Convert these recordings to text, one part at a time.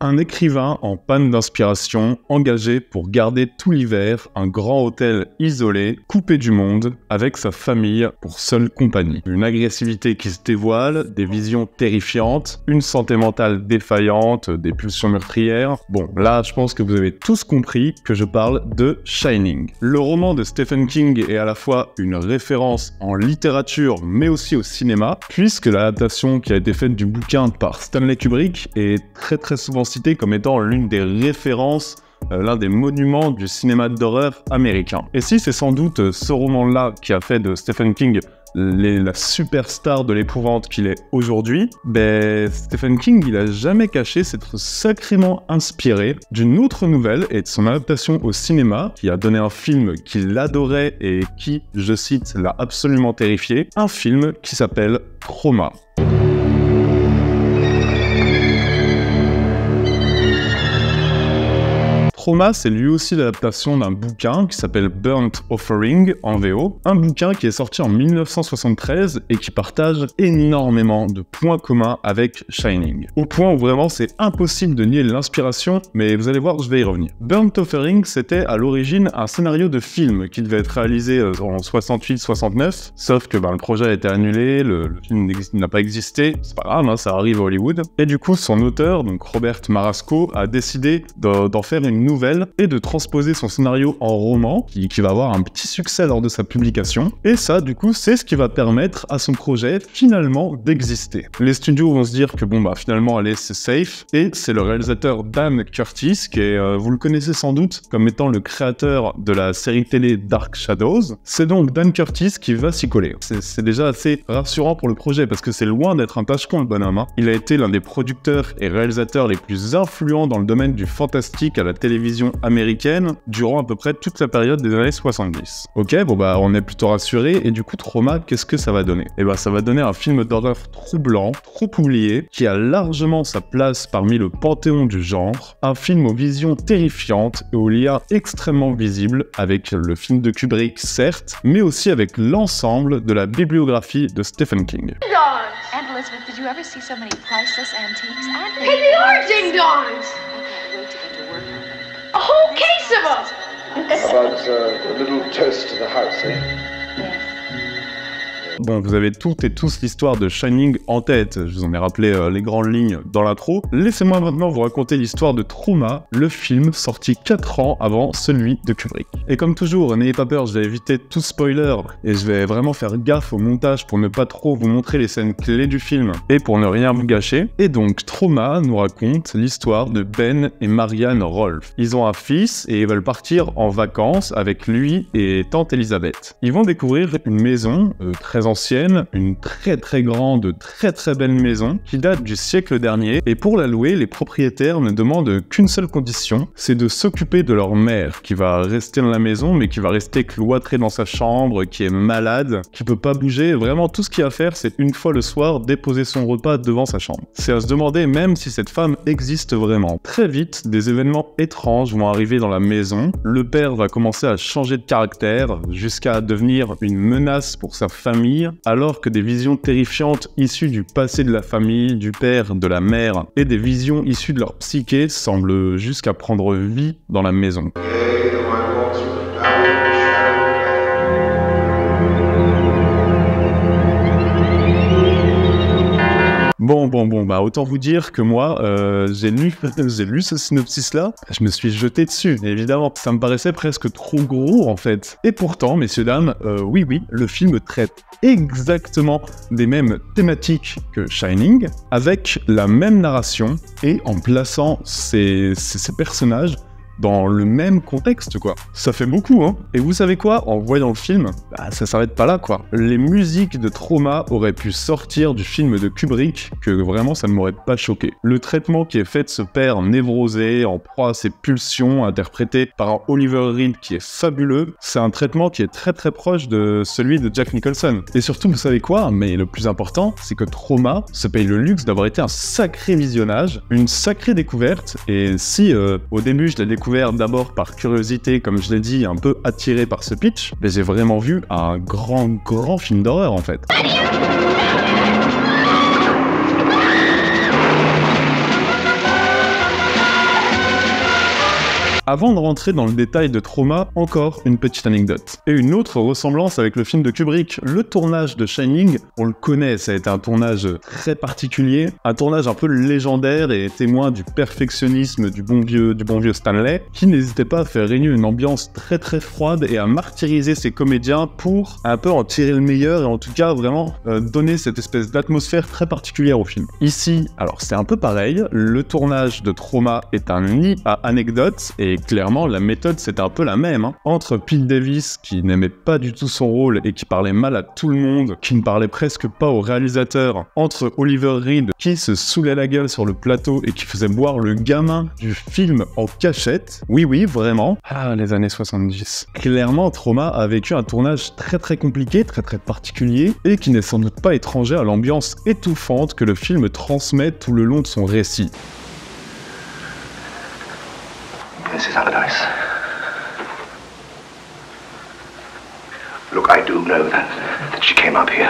Un écrivain en panne d'inspiration, engagé pour garder tout l'hiver un grand hôtel isolé, coupé du monde, avec sa famille pour seule compagnie. Une agressivité qui se dévoile, des visions terrifiantes, une santé mentale défaillante, des pulsions meurtrières. Bon, là, je pense que vous avez tous compris que je parle de Shining. Le roman de Stephen King est à la fois une référence en littérature, mais aussi au cinéma, puisque l'adaptation qui a été faite du bouquin par Stanley Kubrick est très souvent citée comme étant l'une des références, l'un des monuments du cinéma d'horreur américain. Et si c'est sans doute ce roman-là qui a fait de Stephen King la superstar de l'épouvante qu'il est aujourd'hui, Stephen King, il a jamais caché s'être sacrément inspiré d'une autre nouvelle et de son adaptation au cinéma, qui a donné un film qu'il adorait et qui, je cite, l'a absolument terrifié, un film qui s'appelle Trauma. Trauma, c'est lui aussi l'adaptation d'un bouquin qui s'appelle Burnt Offering en VO, un bouquin qui est sorti en 1973 et qui partage énormément de points communs avec Shining. Au point où vraiment c'est impossible de nier l'inspiration, mais vous allez voir, je vais y revenir. Burnt Offering, c'était à l'origine un scénario de film qui devait être réalisé en 68-69, sauf que le projet a été annulé, le film n'a pas existé, c'est pas grave, ça arrive à Hollywood. Et du coup, son auteur, donc Robert Marasco, a décidé d'en faire une nouvelle et de transposer son scénario en roman, qui va avoir un petit succès lors de sa publication. Et ça, du coup, c'est ce qui va permettre à son projet, finalement, d'exister. Les studios vont se dire que finalement, allez, c'est safe. Et c'est le réalisateur Dan Curtis, qui est, vous le connaissez sans doute, comme étant le créateur de la série télé Dark Shadows. C'est donc Dan Curtis qui va s'y coller. C'est déjà assez rassurant pour le projet, parce que c'est loin d'être un tâche-con, le bonhomme. Il a été l'un des producteurs et réalisateurs les plus influents dans le domaine du fantastique à la télévision américaine durant à peu près toute la période des années 70. Ok, on est plutôt rassuré, et du coup Trauma, qu'est-ce que ça va donner? Ça va donner un film d'horreur troublant, trop oublié, qui a largement sa place parmi le panthéon du genre, un film aux visions terrifiantes et aux liens extrêmement visibles avec le film de Kubrick certes, mais aussi avec l'ensemble de la bibliographie de Stephen King. And Elizabeth, did you ever see so many priceless antiques? Hey, they are ding-dongs! A whole case of them! How about a little toast to the house, eh? Bon, vous avez toutes et tous l'histoire de Shining en tête, je vous en ai rappelé les grandes lignes dans l'intro. Laissez-moi maintenant vous raconter l'histoire de Trauma, le film sorti 4 ans avant celui de Kubrick. Et comme toujours, n'ayez pas peur, je vais éviter tout spoiler, et je vais vraiment faire gaffe au montage pour ne pas trop vous montrer les scènes clés du film, et pour ne rien vous gâcher. Et donc, Trauma nous raconte l'histoire de Ben et Marianne Rolfe. Ils ont un fils, et ils veulent partir en vacances avec lui et tante Elisabeth. Ils vont découvrir une maison très ancienne, une très grande, très belle maison qui date du siècle dernier, et pour la louer, les propriétaires ne demandent qu'une seule condition, c'est de s'occuper de leur mère qui va rester dans la maison mais qui va rester cloîtrée dans sa chambre, qui est malade, qui peut pas bouger. Vraiment tout ce qu'il y a à faire, c'est une fois le soir déposer son repas devant sa chambre. C'est à se demander même si cette femme existe vraiment. Très vite, des événements étranges vont arriver dans la maison, le père va commencer à changer de caractère jusqu'à devenir une menace pour sa famille, alors que des visions terrifiantes issues du passé de la famille, du père, de la mère, et des visions issues de leur psyché semblent jusqu'à prendre vie dans la maison. Bon, autant vous dire que moi, j'ai lu ce synopsis-là, je me suis jeté dessus, évidemment. Ça me paraissait presque trop gros, en fait. Et pourtant, messieurs, dames, oui, le film traite exactement des mêmes thématiques que Shining, avec la même narration, et en plaçant ces personnages dans le même contexte, quoi. Ça fait beaucoup, hein. Et vous savez quoi? En voyant le film, ça s'arrête pas là, quoi. Les musiques de Trauma auraient pu sortir du film de Kubrick, que vraiment ça ne m'aurait pas choqué. Le traitement qui est fait de ce père névrosé, en proie à ses pulsions, interprété par un Oliver Reed qui est fabuleux, c'est un traitement qui est très très proche de celui de Jack Nicholson. Et surtout, vous savez quoi? Mais le plus important, c'est que Trauma se paye le luxe d'avoir été un sacré visionnage, une sacrée découverte, et si au début je l'ai découvert d'abord par curiosité, comme je l'ai dit, un peu attiré par ce pitch, mais j'ai vraiment vu un grand film d'horreur en fait. Avant de rentrer dans le détail de Trauma, encore une petite anecdote. Et une autre ressemblance avec le film de Kubrick. Le tournage de Shining, on le connaît, ça a été un tournage très particulier, un tournage un peu légendaire et témoin du perfectionnisme du bon vieux Stanley, qui n'hésitait pas à faire régner une ambiance très froide et à martyriser ses comédiens pour un peu en tirer le meilleur et en tout cas vraiment donner cette espèce d'atmosphère très particulière au film. Ici, alors c'est un peu pareil, le tournage de Trauma est un nid à anecdotes et clairement, la méthode, c'était un peu la même. Hein. Entre Pete Davis, qui n'aimait pas du tout son rôle et qui parlait mal à tout le monde, qui ne parlait presque pas au réalisateur, entre Oliver Reed, qui se saoulait la gueule sur le plateau et qui faisait boire le gamin du film en cachette. Oui, vraiment. Ah, les années 70. Clairement, Trauma a vécu un tournage très compliqué, très particulier, et qui n'est sans doute pas étranger à l'ambiance étouffante que le film transmet tout le long de son récit. Mrs. Allardyce. Look, I do know that she came up here.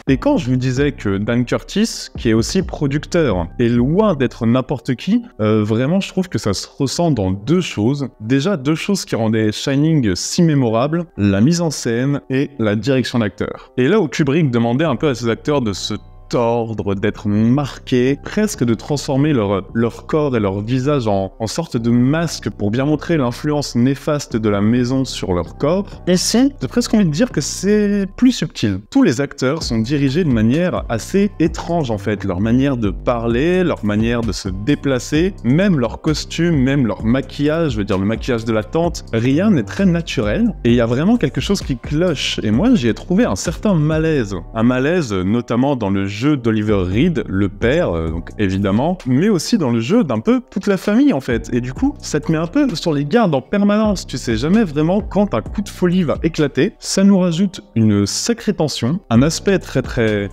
Et quand je vous disais que Dan Curtis, qui est aussi producteur, est loin d'être n'importe qui, vraiment je trouve que ça se ressent dans deux choses. Déjà, deux choses qui rendaient Shining si mémorable, la mise en scène et la direction d'acteur. Et là où Kubrick demandait un peu à ses acteurs de se tordre, d'être marqués, presque de transformer leur corps et leur visage en sorte de masque pour bien montrer l'influence néfaste de la maison sur leur corps. Ici, j'ai presque envie de dire que c'est plus subtil. Tous les acteurs sont dirigés de manière assez étrange en fait, leur manière de parler, leur manière de se déplacer, même leur costume, même leur maquillage, je veux dire le maquillage de la tante, rien n'est très naturel et il y a vraiment quelque chose qui cloche. Et moi, j'y ai trouvé un certain malaise. Un malaise notamment dans le jeu d'Oliver Reed, le père, donc évidemment, mais aussi dans le jeu d'un peu toute la famille en fait. Et du coup, ça te met un peu sur les gardes en permanence. Tu sais jamais vraiment quand un coup de folie va éclater. Ça nous rajoute une sacrée tension, un aspect très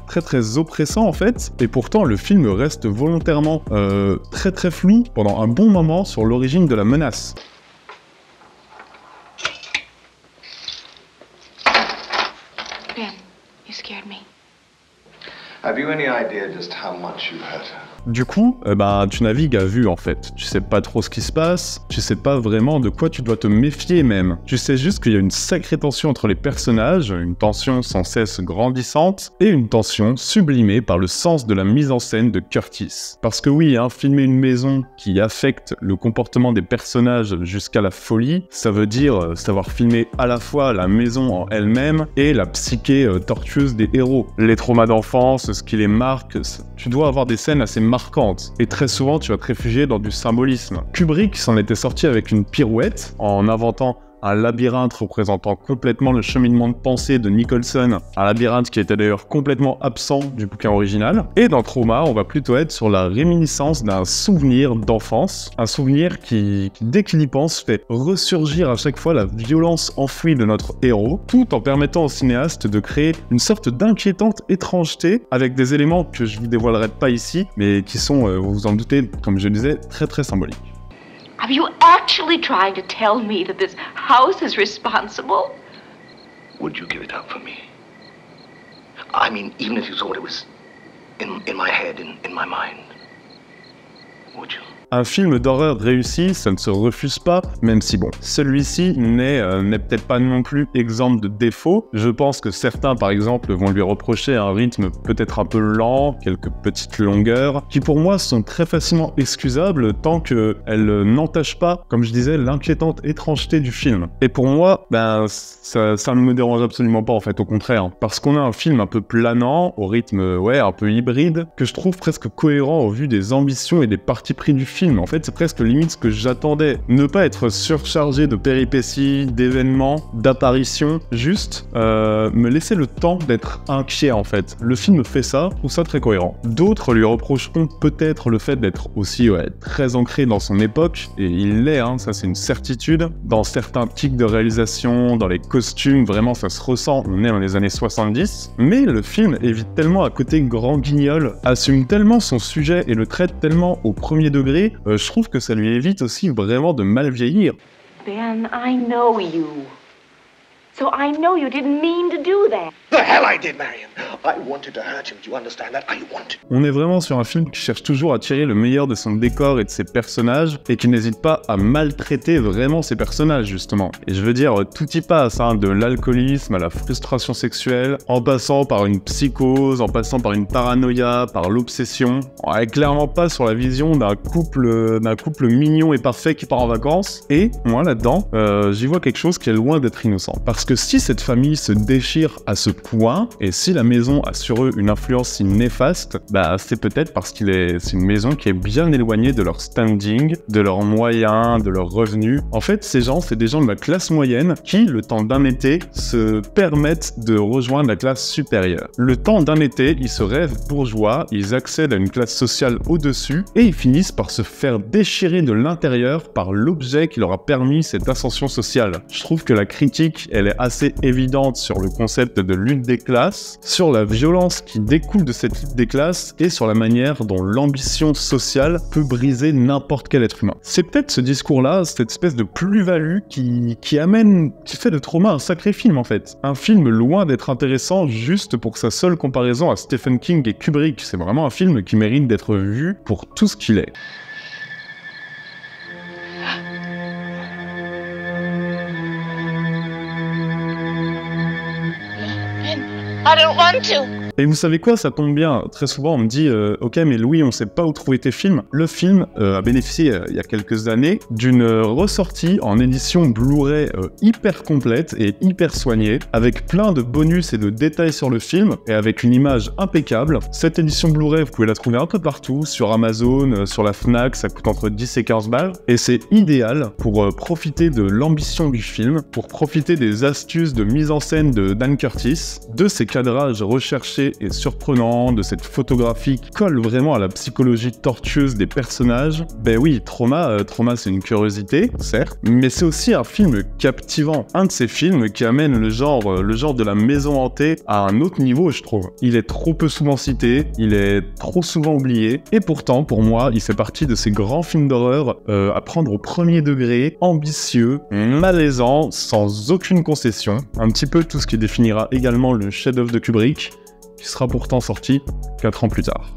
oppressant en fait. Et pourtant, le film reste volontairement très flou pendant un bon moment sur l'origine de la menace. Ben, you scared me. Have you any idea just how much you hurt her? Du coup, tu navigues à vue en fait. Tu sais pas trop ce qui se passe, tu sais pas vraiment de quoi tu dois te méfier même. Tu sais juste qu'il y a une sacrée tension entre les personnages, une tension sans cesse grandissante, et une tension sublimée par le sens de la mise en scène de Curtis. Parce que oui, filmer une maison qui affecte le comportement des personnages jusqu'à la folie, ça veut dire savoir filmer à la fois la maison en elle-même et la psyché tortueuse des héros. Les traumas d'enfance, ce qui les marque, tu dois avoir des scènes assez marquante, et très souvent tu vas te réfugier dans du symbolisme. Kubrick s'en était sorti avec une pirouette, en inventant un labyrinthe représentant complètement le cheminement de pensée de Nicholson, un labyrinthe qui était d'ailleurs complètement absent du bouquin original. Et dans Trauma, on va plutôt être sur la réminiscence d'un souvenir d'enfance, un souvenir qui, dès qu'il y pense, fait ressurgir à chaque fois la violence enfouie de notre héros, tout en permettant au cinéaste de créer une sorte d'inquiétante étrangeté avec des éléments que je vous dévoilerai pas ici, mais qui sont, vous vous en doutez, comme je le disais, très symboliques. Are you actually trying to tell me that this house is responsible? Would you give it up for me? I mean, even if you thought it was in my head, in my mind. Would you? Un film d'horreur réussi, ça ne se refuse pas, même si bon, celui-ci n'est peut-être pas non plus exempt de défauts. Je pense que certains, par exemple, vont lui reprocher un rythme peut-être un peu lent, quelques petites longueurs, qui pour moi sont très facilement excusables tant qu'elles n'entachent pas, comme je disais, l'inquiétante étrangeté du film. Et pour moi, ça ne me dérange absolument pas en fait, au contraire, parce qu'on a un film un peu planant, au rythme un peu hybride, que je trouve presque cohérent au vu des ambitions et des partis pris du film. film. En fait, c'est presque limite ce que j'attendais. Ne pas être surchargé de péripéties, d'événements, d'apparitions, juste me laisser le temps d'être inquiet en fait. Le film fait ça, je trouve ça très cohérent. D'autres lui reprocheront peut-être le fait d'être aussi très ancré dans son époque, et il l'est, hein, ça c'est une certitude. Dans certains tics de réalisation, dans les costumes, vraiment ça se ressent, on est dans les années 70, mais le film évite tellement à côté grand guignol, assume tellement son sujet et le traite tellement au premier degré, je trouve que ça lui évite aussi vraiment de mal vieillir. Ben, I know you. So I know you didn't mean to do that. The hell I did, Marion. I wanted to hurt him. Do you understand that? I wanted. On est vraiment sur un film qui cherche toujours à tirer le meilleur de son décor et de ses personnages, et qui n'hésite pas à maltraiter vraiment ses personnages, justement. Et je veux dire, tout y passe, hein, de l'alcoolisme à la frustration sexuelle, en passant par une psychose, en passant par une paranoïa, par l'obsession. On est clairement pas sur la vision d'un couple mignon et parfait qui part en vacances. Et moi, là-dedans, j'y vois quelque chose qui est loin d'être innocent. Parce que si cette famille se déchire à ce point, et si la maison a sur eux une influence si néfaste, bah c'est peut-être parce c'est une maison qui est bien éloignée de leur standing, de leurs moyens, de leurs revenus. En fait, ces gens, c'est des gens de la classe moyenne qui, le temps d'un été, se permettent de rejoindre la classe supérieure. Le temps d'un été, ils se rêvent bourgeois, ils accèdent à une classe sociale au-dessus, et ils finissent par se faire déchirer de l'intérieur par l'objet qui leur a permis cette ascension sociale. Je trouve que la critique, elle est assez évidente sur le concept de lutte des classes, sur la violence qui découle de cette lutte des classes et sur la manière dont l'ambition sociale peut briser n'importe quel être humain. C'est peut-être ce discours-là, cette espèce de plus-value qui fait de Trauma un sacré film en fait. Un film loin d'être intéressant juste pour sa seule comparaison à Stephen King et Kubrick. C'est vraiment un film qui mérite d'être vu pour tout ce qu'il est. I don't want to. Et vous savez quoi, ça tombe bien, très souvent on me dit ok mais Louis, on sait pas où trouver tes films. Le film a bénéficié il y a quelques années d'une ressortie en édition Blu-ray hyper complète et hyper soignée, avec plein de bonus et de détails sur le film, et avec une image impeccable. Cette édition Blu-ray, vous pouvez la trouver un peu partout, sur Amazon, sur la Fnac, ça coûte entre 10 et 15 balles, et c'est idéal pour profiter de l'ambition du film, pour profiter des astuces de mise en scène de Dan Curtis, de ses cadrages recherchés et surprenant, de cette photographie qui colle vraiment à la psychologie tortueuse des personnages. Ben oui, Trauma c'est une curiosité, certes, mais c'est aussi un film captivant. Un de ces films qui amène le genre de la maison hantée à un autre niveau, je trouve. Il est trop peu souvent cité, il est trop souvent oublié, et pourtant, pour moi, il fait partie de ces grands films d'horreur à prendre au premier degré, ambitieux, malaisant, sans aucune concession. Un petit peu tout ce qui définira également le chef-d'œuvre de Kubrick, qui sera pourtant sorti 4 ans plus tard.